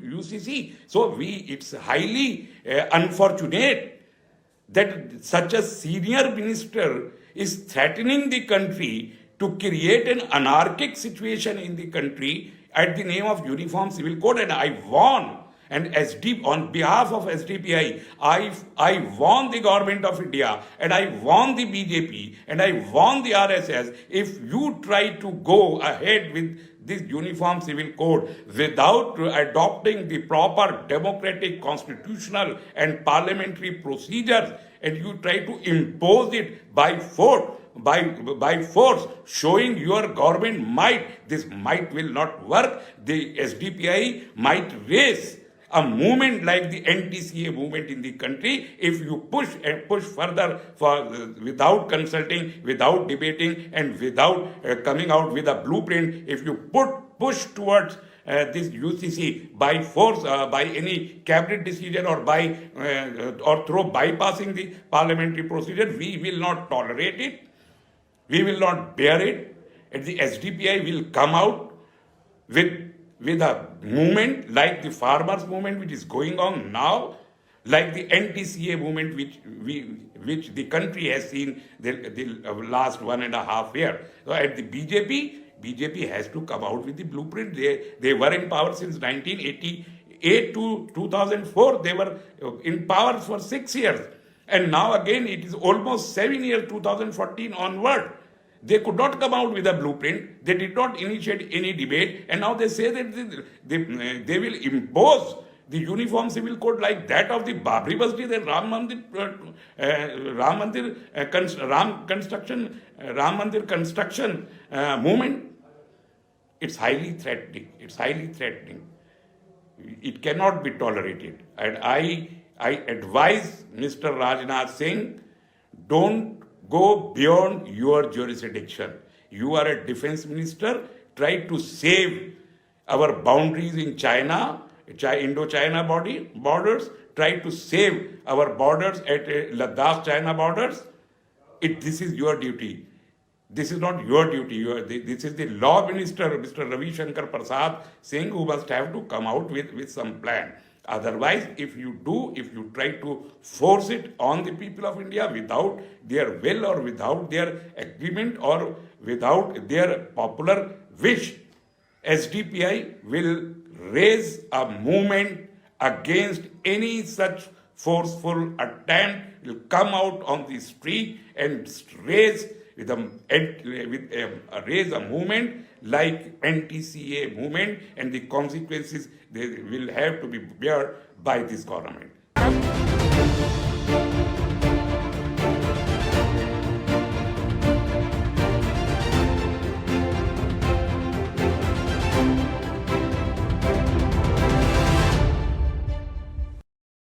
UCC. So it's highly unfortunate that such a senior minister is threatening the country to create an anarchic situation in the country at the name of Uniform Civil Code. And I warn, and on behalf of SDPI, I warn the government of India, and I warn the BJP, and I warn the RSS, if you try to go ahead with this Uniform Civil Code without adopting the proper democratic, constitutional and parliamentary procedures, and you try to impose it by force, showing your government might, this might will not work. The SDPI might raise a movement like the NTCA movement in the country if you push further without consulting, without debating, and without coming out with a blueprint. If you push towards this UCC by force, by any cabinet decision, or through bypassing the parliamentary procedure, we will not tolerate it. We will not bear it. And the SDPI will come out with a movement like the farmers' movement which is going on now, like the NTCA movement which the country has seen the last 1.5 years. So at the BJP has to come out with the blueprint. They were in power since 1988 to 2004. They were in power for 6 years. And now again it is almost 7 years, 2014 onward. They could not come out with a blueprint. They did not initiate any debate. And now they say that they will impose the Uniform Civil Code like that of the Babri Masjid and Ram Mandir construction movement. It's highly threatening. It's highly threatening. It cannot be tolerated. And I advise Mr. Rajnath Singh, don't go beyond your jurisdiction. You are a defense minister. Try to save our boundaries in China, Indo-China borders. Try to save our borders at Ladakh-China borders. This is your duty. This is not your duty. This is the law minister, Mr. Ravi Shankar Prasad Singh, who must have to come out with some plan. Otherwise, if you try to force it on the people of India without their will or without their agreement or without their popular wish, SDPI will raise a movement against any such forceful attempt. Will come out on the street and raise a movement like NTCA movement, and the consequences they will have to be borne by this government.